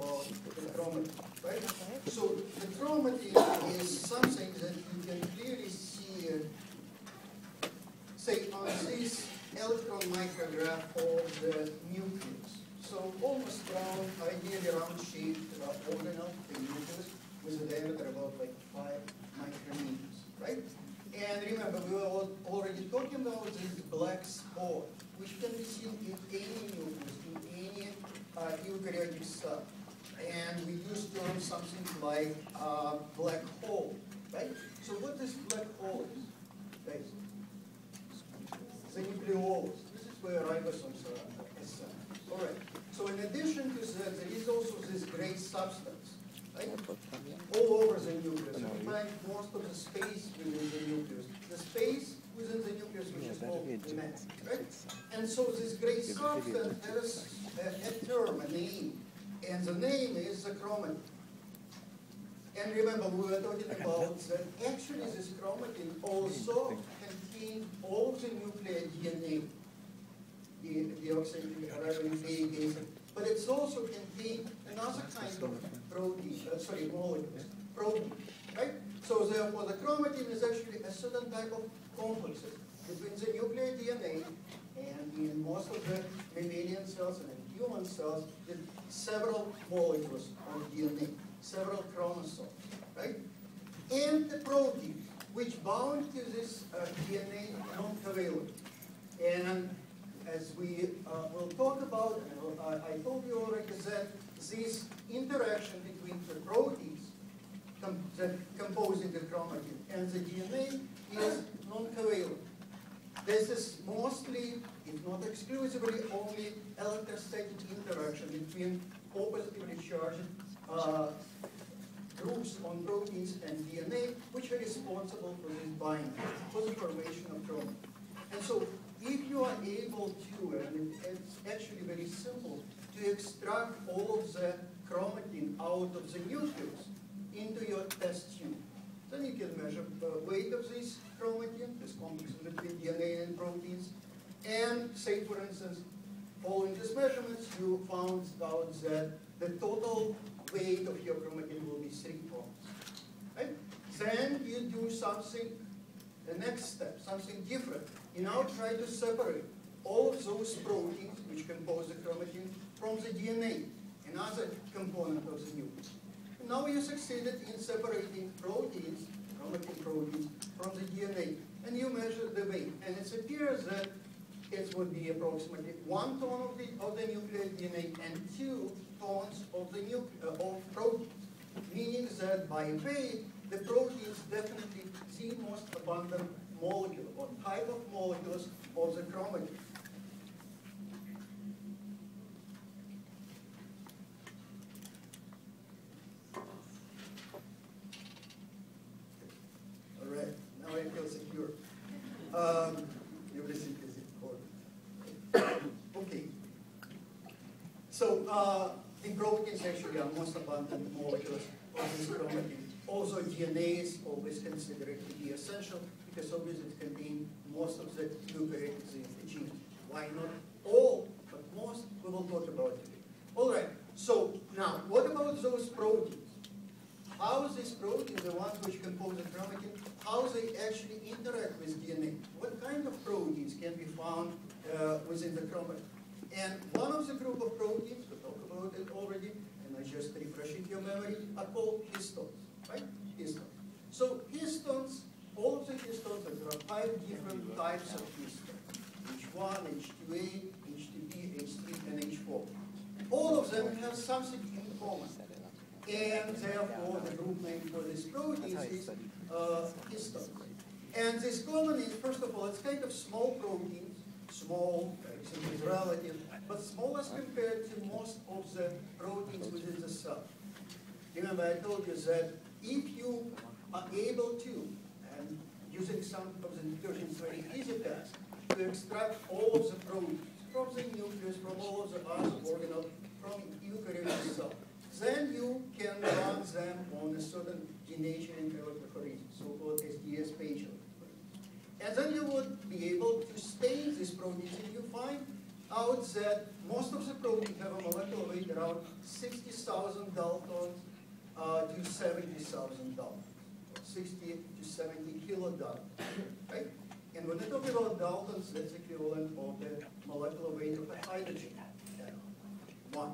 about the chromatin, right? So the chromatin is something that you can clearly see, say, on this electron micrograph of the nucleus. So almost round, ideally round-shaped organelle, the nucleus, with a diameter about like 5 micrometers, right? And remember, we were already talking about this black spot, which can be seen in any nucleus, in any eukaryotic cell. And we use terms something like black hole, right? So what this black hole is, guys? The nucleolus. This is where ribosomes are assembled. All right. So in addition to that, there is also this gray substance, right? All over the nucleus. We find most of the space within the nucleus. The space within the nucleus, which is called the mass, right? And so this gray substance has a term, a name, and the name is the chromatin. And remember, we were talking about that actually this chromatin also contains all of the nuclear DNA, the deoxyribonucleic acid, but it's also contained another kind of protein, molecules, protein, right? So therefore, the chromatin is actually a certain type of complexes between the nuclear DNA and in most of the mammalian cells and in human cells, with several molecules of DNA, several chromosomes, right? And the proteins, which bound to this DNA non-covalent. And as we will talk about, and I told you already that this interaction between the proteins that composing the chromatin and the DNA is non-covalent. This is mostly, if not exclusively, only electrostatic interaction between positively charged groups on proteins and DNA, which are responsible for this binding, for the formation of chromatin. And so, if you are able to, and it's actually very simple, to extract all of the chromatin out of the nucleus into your test tube, then you can measure the weight of this chromatin, this complex between DNA and proteins, and say, for instance, following these measurements, you found out that the total weight of your chromatin will be 3 pounds. Right? Then you do something, the next step, something different. You now try to separate all of those proteins which compose the chromatin from the DNA, another component of the nucleus. And now you succeeded in separating proteins, chromatin proteins, from the DNA, and you measure the weight. And it appears that it would be approximately 1 ton of the nuclear DNA and 2 tons of the proteins, meaning that by weight, the protein is definitely the most abundant molecule or type of molecules of the chromatin. All right, now I feel secure. Everything is important. Okay. So the proteins actually are most abundant molecules of this chromatin. Also, DNA is always considered to be essential because obviously it contains most of the eukaryotic genes. Why not all, but most we will talk about today. All right, so now what about those proteins? How these proteins, the ones which compose the chromatin, how they actually interact with DNA? What kind of proteins can be found within the chromatin? And one of the group of proteins, we talked about it already, and I just refreshing your memory, are called histones, right? Histones. So histones, all of the histones, there are 5 different types of histones. H1, H2A, H2B, H3, and H4. All of them have something in common. And therefore, the group name for this protein is histones. And this common is, first of all, it's kind of small proteins, small, simply relative, but small as compared to most of the proteins within the cell. Remember, I told you that if you are able to, and using some of the detergents very easy task, to extract all of the proteins from the nucleus, from all of the other organelles, from eukaryotic cell, then you can run them on a certain denaturing electrophoresis, so-called SDS page. And then you would be able to stain these proteins, and you find out that most of the proteins have a molecular weight around around 60,000 Daltons to 70,000 Daltons. 60 to 70 kilodaltons, right? And when we talk about Daltons, that's equivalent of the molecular weight of a hydrogen atom, 1,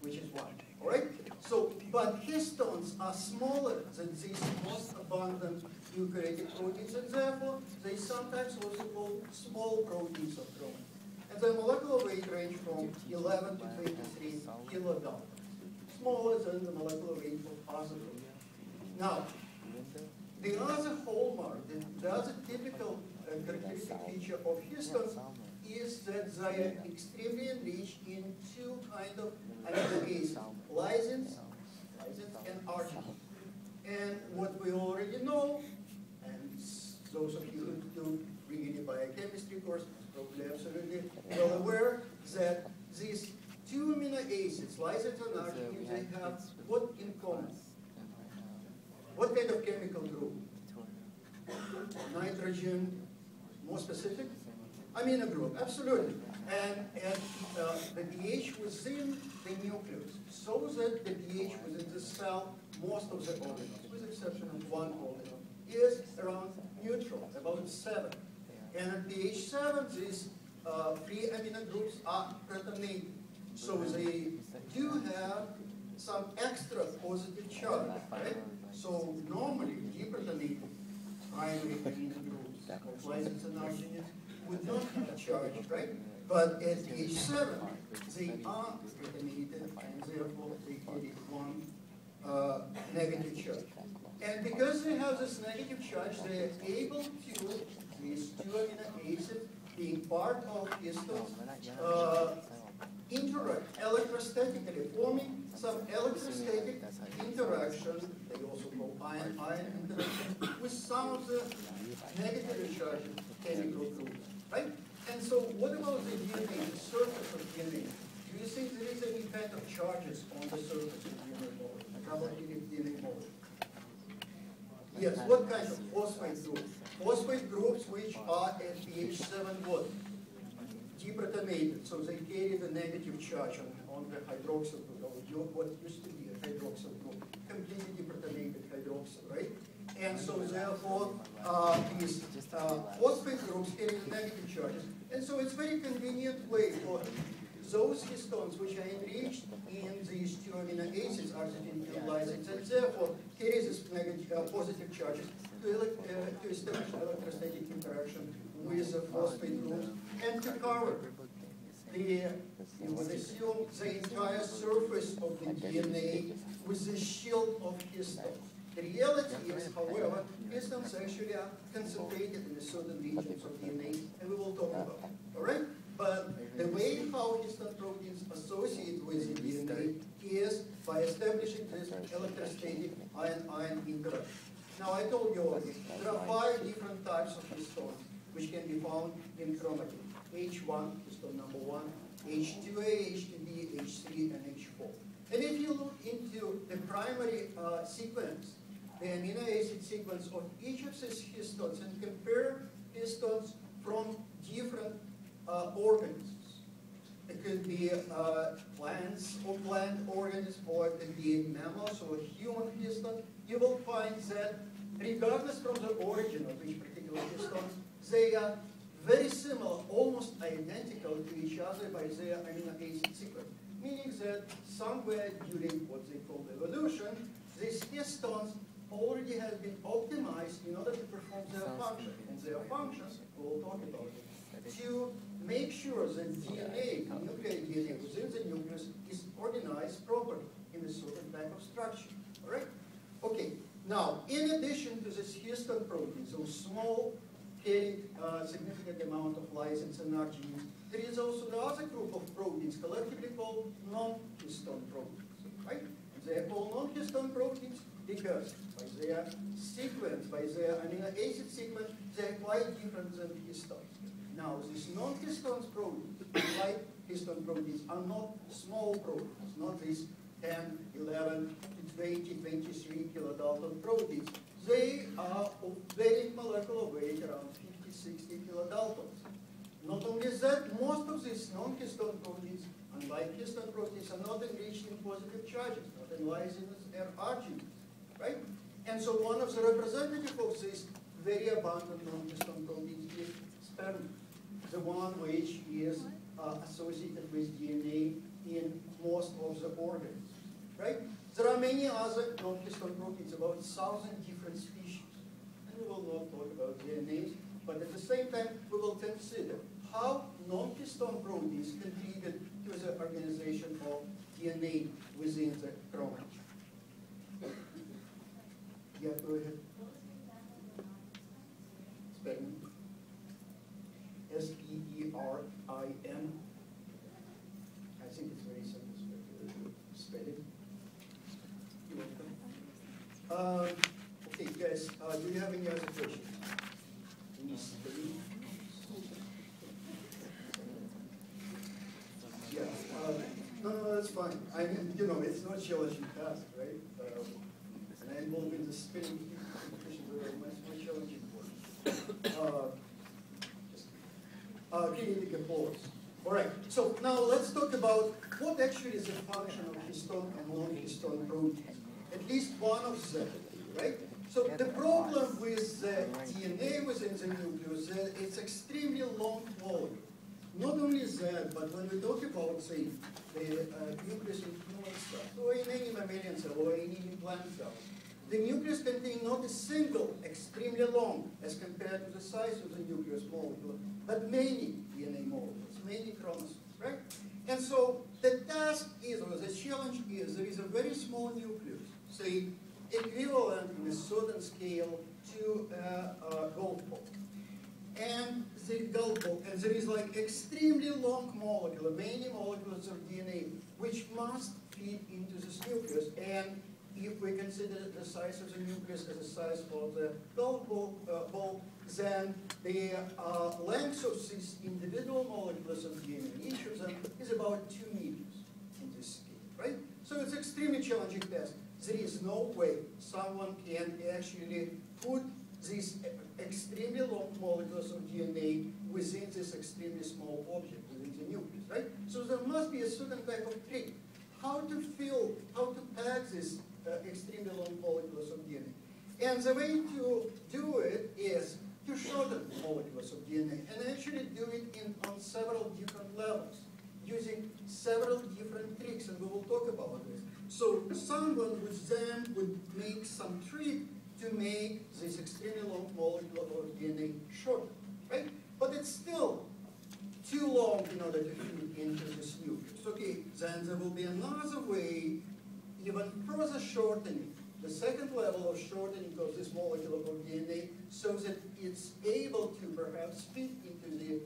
which is 1, all right? So, but histones are smaller than these most abundant eukaryotic proteins, and therefore they sometimes also called small proteins of chromatin. And the molecular weight range from 11 to 23 kilodaltons, smaller than the molecular weight of other proteins. Now, the other hallmark, the other typical characteristic feature of histones is that they are extremely enriched in two kinds of amino acids, lysines and arginines. And what we already know, and those of you who do read a biochemistry course are probably absolutely well aware that these two amino acids, lysines and arginines, they have what in common? What kind of chemical group? Nitrogen, more specific? Amino group, absolutely. And the pH within the nucleus, so that the pH within the cell, most of the organelles, with the exception of one organelle, is around neutral, about 7. And at pH 7, these free amino groups are protonated. So they do have some extra positive charge, right? So normally, deprotonated primary amino groups of lysines and arginines would not have charge, right? But at pH 7, they are protonated, and therefore they carry one negative charge. And because they have this negative charge, they are able to, these two amino acids, being part of histones, interact electrostatically, forming some electrostatic interaction, they also call ion-ion interaction, with some of the negatively charged chemical groups, right? And so what about the DNA, the surface of DNA? Do you think there is any kind of charges on the surface of DNA molecule, carbohydrate DNA molecule? Yes, what kind of phosphate groups? Phosphate groups which are at pH 7 what? Deprotonated, so they carry the negative charge on the hydroxyl group, or what used to be a hydroxyl group, completely deprotonated hydroxyl, right? And so therefore, these phosphate groups carry the negative charges. And so it's very convenient way for those histones which are enriched in these two amino acids, arginine and lysine, and therefore carry these negative, positive charges to establish electrostatic interaction with the phosphate groups and to cover you would assume the entire surface of the DNA with the shield of histones. The reality is, however, histones actually are concentrated in certain regions of DNA, and we will talk about it, all right? But the way how histone proteins associate with the DNA is by establishing this electrostatic ion-ion interaction. Now, I told you already, there are 5 different types of histones which can be found in chromatin. H1, histone number 1, H2A, H2B, H3, and H4. And if you look into the primary sequence, the amino acid sequence of each of these histones, and compare histones from different organisms. It could be plants or plant organisms, or it could be mammals or human histone. You will find that regardless from the origin of each particular histone, they are very similar, almost identical to each other by their amino acid sequence. Meaning that somewhere during what they call evolution, these histones already have been optimized in order to perform their function. And their function, we'll talk about it, to make sure that DNA, nuclear DNA within the nucleus, is organized properly in a certain type of structure. All right? Okay. Now, in addition to this histone proteins, those small, carrying a significant amount of lysines and arginines, there is also the other group of proteins, collectively called non-histone proteins. Right? They are called non-histone proteins because by their sequence, by their amino acid sequence, they are quite different than histones. Now, these non-histone proteins, like histone proteins, are not small proteins, not these 10, 11, 20, 23 kilodalton proteins. They are of varying molecular weight around 50, 60 kilodaltons. Not only that, most of these non-histone proteins unlike histone proteins, are not enriched in positive charges, not in lysin or arginine, right? And so one of the representatives of this very abundant non-histone proteins is spermine, the one which is associated with DNA in most of the organs, right? There are many other non-histone proteins, about 1,000 different species. And we will not talk about their names, but at the same time, we will consider how non-histone proteins contribute to the organization of DNA within the chromatin. Yeah, go ahead. Spermine. S-P-E-R-I-N. I think it's very simple spell it. You're welcome. Okay, guys, do you have any other questions? Yeah, no, that's fine. I mean, it's not challenging task, right? And I'm involved in the spinning competition where it's much challenging work. Kinetic pores. All right, so now let's talk about what actually is the function of histone and non-histone proteins. At least one of them, right? So the problem with the DNA within the nucleus is it's extremely long molecule. Not only that, but when we talk about, say, the nucleus in human cells, or in any mammalian cell, or in any plant cell, the nucleus contains not a single extremely long, as compared to the size of the nucleus molecule, but many DNA molecules, many chromosomes, right? And so the task is, or the challenge is, there is a very small nucleus, say, equivalent in a certain scale to a golf ball. And the golf ball, and there is like extremely long molecule, many molecules of DNA, which must fit into this nucleus. And if we consider the size of the nucleus as the size of the golf ball, then the length of these individual molecules of DNA, each of them, is about 2 meters in this scale, right? So it's extremely challenging task. There is no way someone can actually put these extremely long molecules of DNA within this extremely small object, within the nucleus, right? So there must be a certain type of trick. How to pack these extremely long molecules of DNA. And the way to do it is to shorten molecules of DNA and actually do it on several different levels, using several different tricks, and we will talk about this. So someone would make some trick to make this extremely long molecule of DNA shorter, right? But it's still too long in order to fit into this nucleus. Okay, then there will be another way, even further shortening, the second level of shortening of this molecule of DNA, so that it's able to perhaps fit into the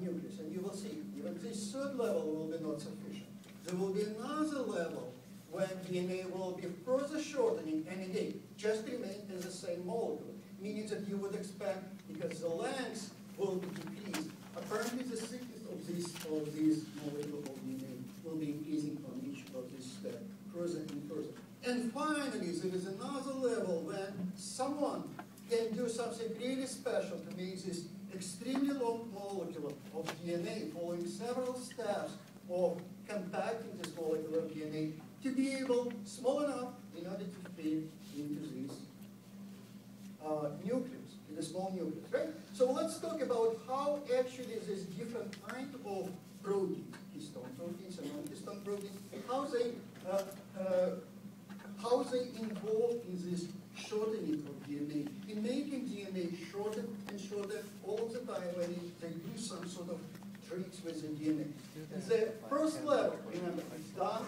nucleus. And you will see, even this third level will be not sufficient. There will be another level when DNA will be further shortening, and again, just remain as the same molecule, meaning that you would expect, because the length will be decreased, apparently the thickness of this molecule of DNA will be increasing on each of these steps, further and further. And finally, there is another level when someone can do something really special to make this extremely long molecule of DNA, following several steps of compacting this molecule of DNA, to be able, small enough, in order to fit into this nucleus, in the small nucleus, right? So let's talk about how actually this different kind of proteins, histone proteins and non-histone proteins, how they involve in this shortening of DNA, in making DNA shorter and shorter all of the time when they do some sort of tricks with the DNA. The first level, remember, it's done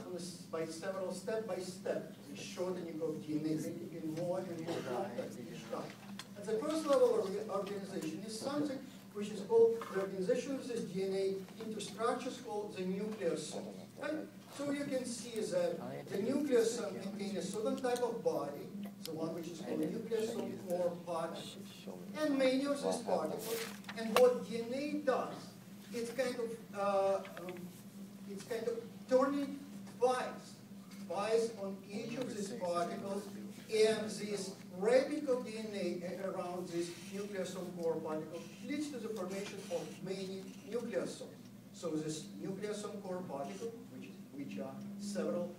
by several step-by-step, the shortening of DNA, making it more and more complex each time. And the first level of organization is something which is called the organization of this DNA into structures called the nucleosome. Right? So you can see that the nucleosome contains a certain type of body, the one which is called nucleosome core particles, and many of these particles. And what DNA does, it's kind of turning twice on each of these particles, and this wrapping of DNA around this nucleosome core particle leads to the formation of many nucleosomes. So this nucleosome core particle which are several